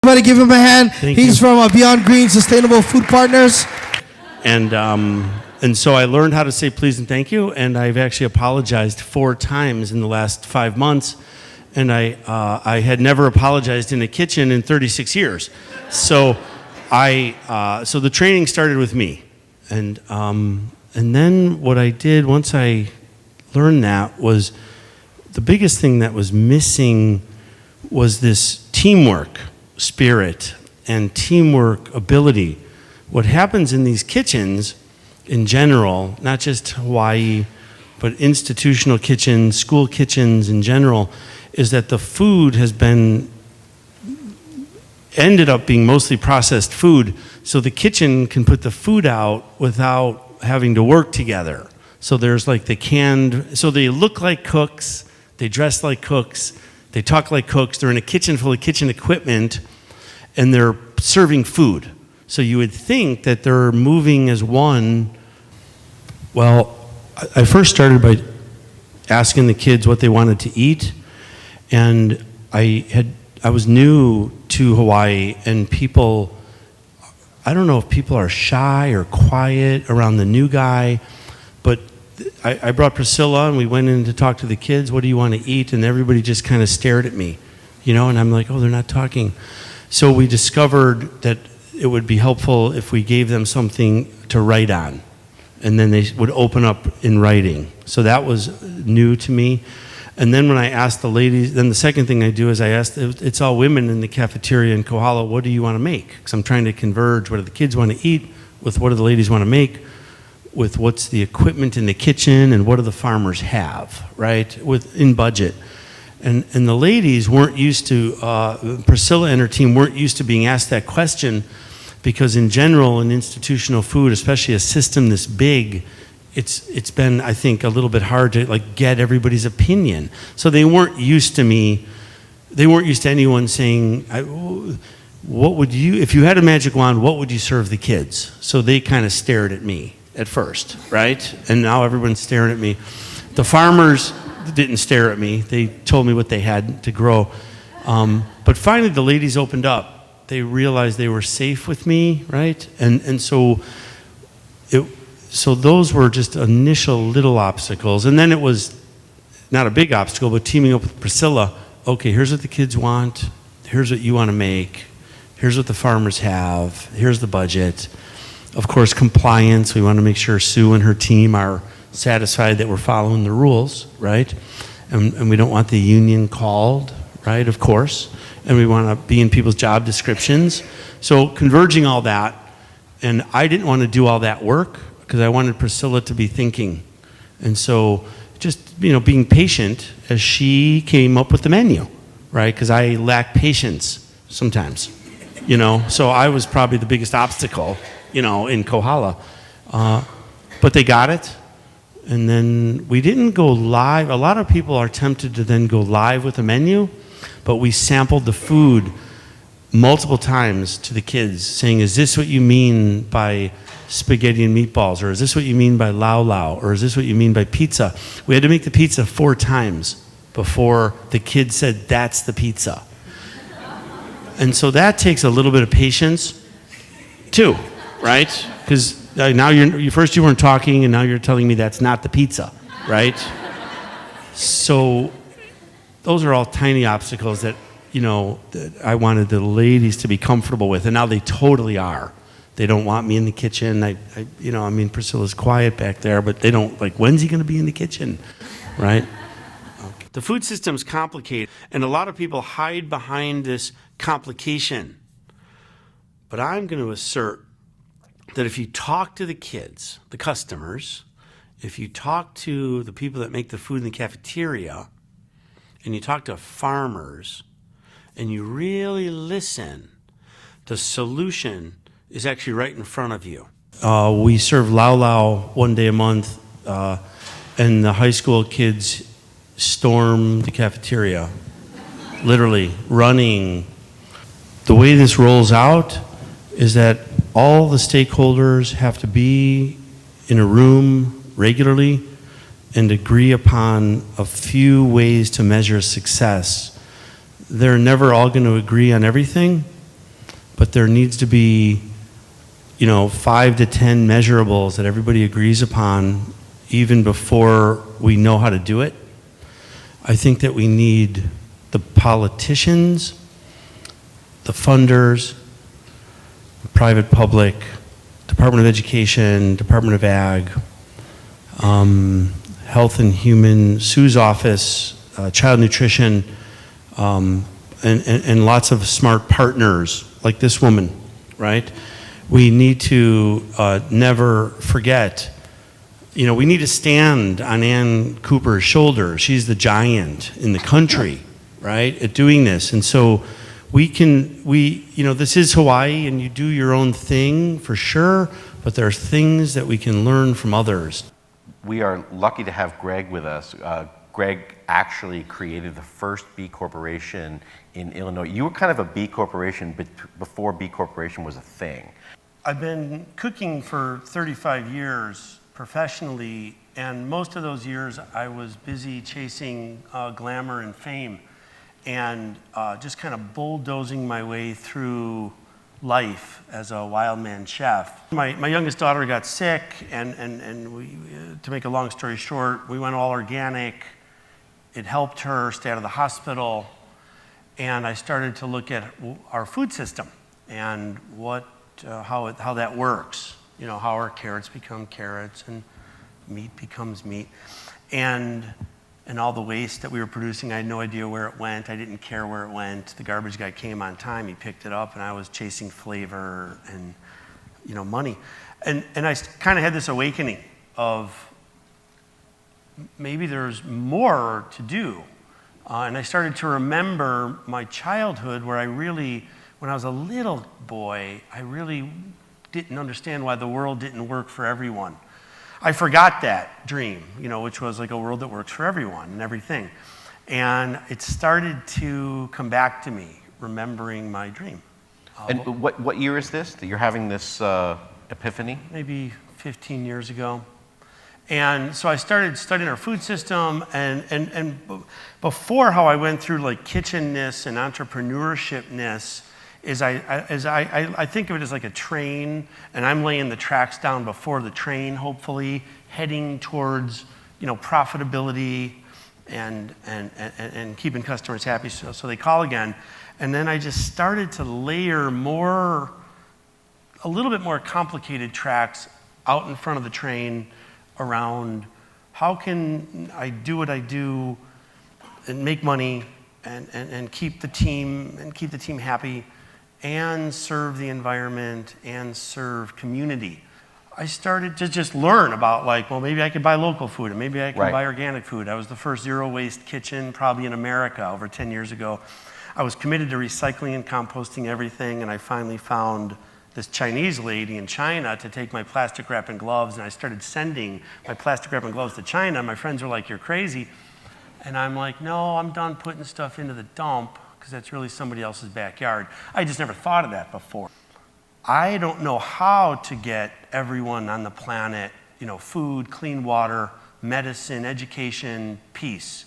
Everybody give him a hand. Thank He's you. from Beyond Green Sustainable Food Partners. And so I learned how to say please and thank you, and I've actually apologized 4 times in the last 5 months, and I had never apologized in a kitchen in 36 years. So so the training started with me, and then what I did once I learned that was the biggest thing that was missing was this teamwork spirit and teamwork ability. What happens in these kitchens in general, not just Hawaii, but institutional kitchens, school kitchens in general, is that the food has ended up being mostly processed food, so the kitchen can put the food out without having to work together. So there's like the canned, so they look like cooks, they dress like cooks, they talk like cooks, they're in a kitchen full of kitchen equipment, and they're serving food. So you would think that they're moving as one. Well, I first started by asking the kids what they wanted to eat, and I was new to Hawaii, and people, I don't know if people are shy or quiet around the new guy, but I brought Priscilla and we went in to talk to the kids. What do you want to eat? And everybody just kind of stared at me, and I'm like, oh, they're not talking. So we discovered that it would be helpful if we gave them something to write on, and then they would open up in writing. So that was new to me. And then when I asked the ladies, then the second thing I do is I asked, it's all women in the cafeteria in Kohala, what do you want to make? Because I'm trying to converge what do the kids want to eat with what do the ladies want to make, with what's the equipment in the kitchen and what do the farmers have, right, in budget. And the ladies weren't used to, Priscilla and her team weren't used to being asked that question, because in general in institutional food, especially a system this big, it's been, I think, a little bit hard to get everybody's opinion. So they weren't used to me, they weren't used to anyone saying, what would you, if you had a magic wand, what would you serve the kids? So they kind of stared at me at first, right? And now everyone's staring at me. The farmers didn't stare at me. They told me what they had to grow. But finally the ladies opened up. They realized they were safe with me, right? And so those were just initial little obstacles. And then it was not a big obstacle, but teaming up with Priscilla. Okay, here's what the kids want. Here's what you want to make. Here's what the farmers have. Here's the budget. Of course, compliance. We want to make sure Sue and her team are satisfied that we're following the rules, right? And we don't want the union called, right, of course. And we want to be in people's job descriptions. So converging all that, and I didn't want to do all that work because I wanted Priscilla to be thinking. And so just, being patient as she came up with the menu, right? Because I lack patience sometimes, So I was probably the biggest obstacle, in Kohala. But they got it. And then we didn't go live. A lot of people are tempted to then go live with a menu, but we sampled the food multiple times to the kids, saying, is this what you mean by spaghetti and meatballs? Or is this what you mean by lau lau? Or is this what you mean by pizza? We had to make the pizza 4 times before the kids said, that's the pizza. And so that takes a little bit of patience too, right? Because now first you weren't talking, and now you're telling me that's not the pizza, right? So those are all tiny obstacles that, that I wanted the ladies to be comfortable with, and now they totally are. They don't want me in the kitchen. Priscilla's quiet back there, but they don't, when's he going to be in the kitchen, right? Okay. The food system's complicated, and a lot of people hide behind this complication. But I'm going to assert that if you talk to the kids, the customers, if you talk to the people that make the food in the cafeteria, and you talk to farmers, and you really listen, the solution is actually right in front of you. We serve lau lau one day a month, and the high school kids storm the cafeteria, literally running. The way this rolls out is that all the stakeholders have to be in a room regularly and agree upon a few ways to measure success. They're never all going to agree on everything, but there needs to be, 5 to 10 measurables that everybody agrees upon even before we know how to do it. I think that we need the politicians, the funders, the private, public, Department of Education, Department of Ag, Health and Human, Sue's office, Child Nutrition, and lots of smart partners like this woman, right? We need to never forget, we need to stand on Ann Cooper's shoulder. She's the giant in the country, right, at doing this. And so this is Hawaii, and you do your own thing for sure, but there are things that we can learn from others. We are lucky to have Greg with us. Greg actually created the first B Corporation in Illinois. You were kind of a B Corporation before B Corporation was a thing. I've been cooking for 35 years professionally, and most of those years I was busy chasing glamour and fame and just kind of bulldozing my way through life as a wild man chef. My youngest daughter got sick, and we, to make a long story short, we went all organic. It helped her stay out of the hospital, and I started to look at our food system and how that works. How our carrots become carrots and meat becomes meat, and all the waste that we were producing. I had no idea where it went. I didn't care where it went. The garbage guy came on time. He picked it up, and I was chasing flavor and money, and I kind of had this awakening of maybe there's more to do. And I started to remember my childhood where when I was a little boy, I really didn't understand why the world didn't work for everyone. I forgot that dream, which was like a world that works for everyone and everything. And it started to come back to me, remembering my dream. And what year is this that you're having this epiphany? Maybe 15 years ago. And so I started studying our food system, and before how I went through like kitchenness and entrepreneurshipness is I think of it as like a train, and I'm laying the tracks down before the train, hopefully heading towards profitability and keeping customers happy so they call again. And then I just started to layer a little bit more complicated tracks out in front of the train around how can I do what I do and make money and keep the team happy and serve the environment and serve community. I started to just learn about maybe I could buy local food and maybe I could buy organic food. I was the first zero waste kitchen probably in America over 10 years ago. I was committed to recycling and composting everything, and I finally found this Chinese lady in China to take my plastic wrap and gloves, and I started sending my plastic wrap and gloves to China. My friends were like, "You're crazy." And I'm like, "No, I'm done putting stuff into the dump because that's really somebody else's backyard." I just never thought of that before. I don't know how to get everyone on the planet, food, clean water, medicine, education, peace.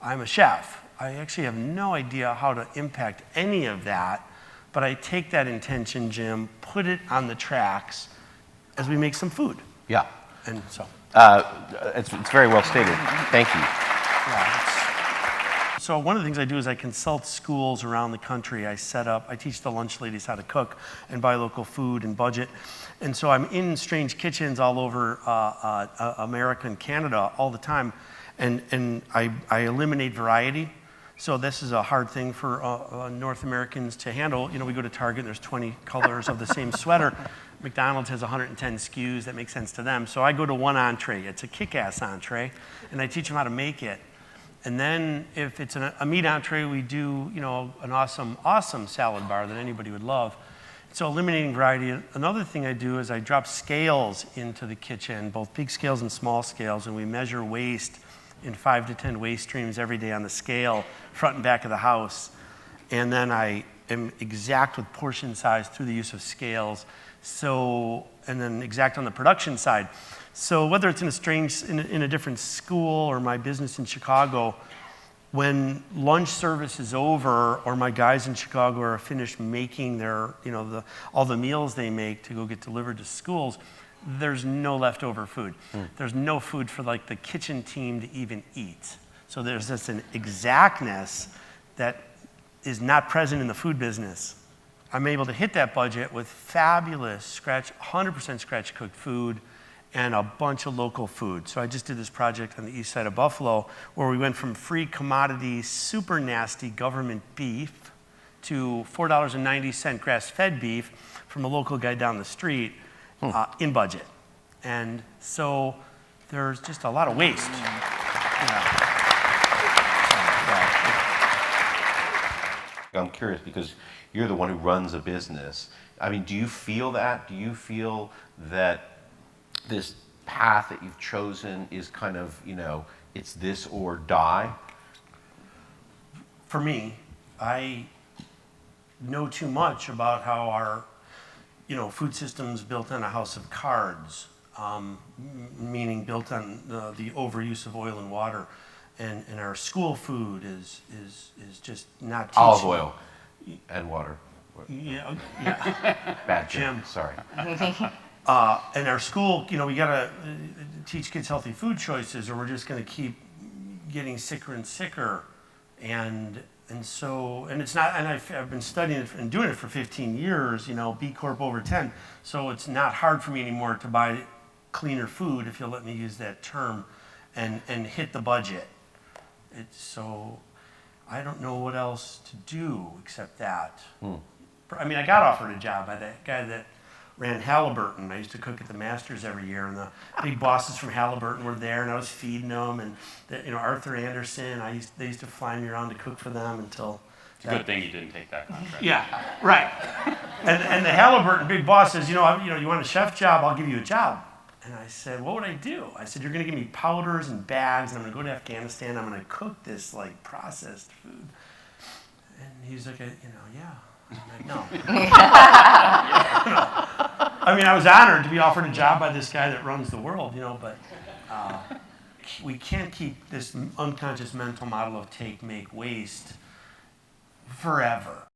I'm a chef. I actually have no idea how to impact any of that. But I take that intention, Jim, put it on the tracks as we make some food. Yeah. And so. It's very well stated. Thank you. Yeah, so one of the things I do is I consult schools around the country. I teach the lunch ladies how to cook and buy local food and budget. And so I'm in strange kitchens all over America and Canada all the time. And I eliminate variety. So this is a hard thing for North Americans to handle. We go to Target and there's 20 colors of the same sweater. McDonald's has 110 SKUs. That makes sense to them. So I go to one entree. It's a kick-ass entree, and I teach them how to make it. And then if it's a meat entree, we do an awesome salad bar that anybody would love. So eliminating variety. Another thing I do is I drop scales into the kitchen, both big scales and small scales, and we measure waste in 5 to 10 waste streams every day on the scale, front and back of the house. And then I am exact with portion size through the use of scales. And then exact on the production side. So whether it's in a different school or my business in Chicago, when lunch service is over, or my guys in Chicago are finished making their, all the meals they make to go get delivered to schools, there's no leftover food. There's no food for like the kitchen team to even eat. So there's just an exactness that is not present in the food business. I'm able to hit that budget with fabulous 100% scratch cooked food and a bunch of local food. So I just did this project on the east side of Buffalo where we went from free commodity, super nasty government beef to $4.90 grass-fed beef from a local guy down the street in budget. And so there's just a lot of waste. I'm curious because you're the one who runs a business. I mean, do you feel that? Do you feel that this path that you've chosen is kind of, it's this or die? For me, I know too much about how our, food system's built on a house of cards, meaning built on the overuse of oil and water. And our school food is just not teaching. Olive oil and water. Yeah. Bad Jim. Sorry. And our school, we gotta teach kids healthy food choices, or we're just gonna keep getting sicker and sicker. And it's not. And I've been studying it and doing it for 15 years. B Corp over 10. So it's not hard for me anymore to buy cleaner food, if you'll let me use that term, and hit the budget. So I don't know what else to do except that. I mean, I got offered a job by that guy that ran Halliburton. I used to cook at the Masters every year, and the big bosses from Halliburton were there, and I was feeding them. And Arthur Anderson, they used to fly me around to cook for them until. It's a good thing you didn't take that contract. Yeah, right. And the Halliburton big boss says, you want a chef job? I'll give you a job. And I said, what would I do? I said, you're going to give me powders and bags, and I'm going to go to Afghanistan. I'm going to cook this like processed food. And he's like, yeah. I'm like, no. I mean, I was honored to be offered a job by this guy that runs the world, but we can't keep this unconscious mental model of take, make, waste forever.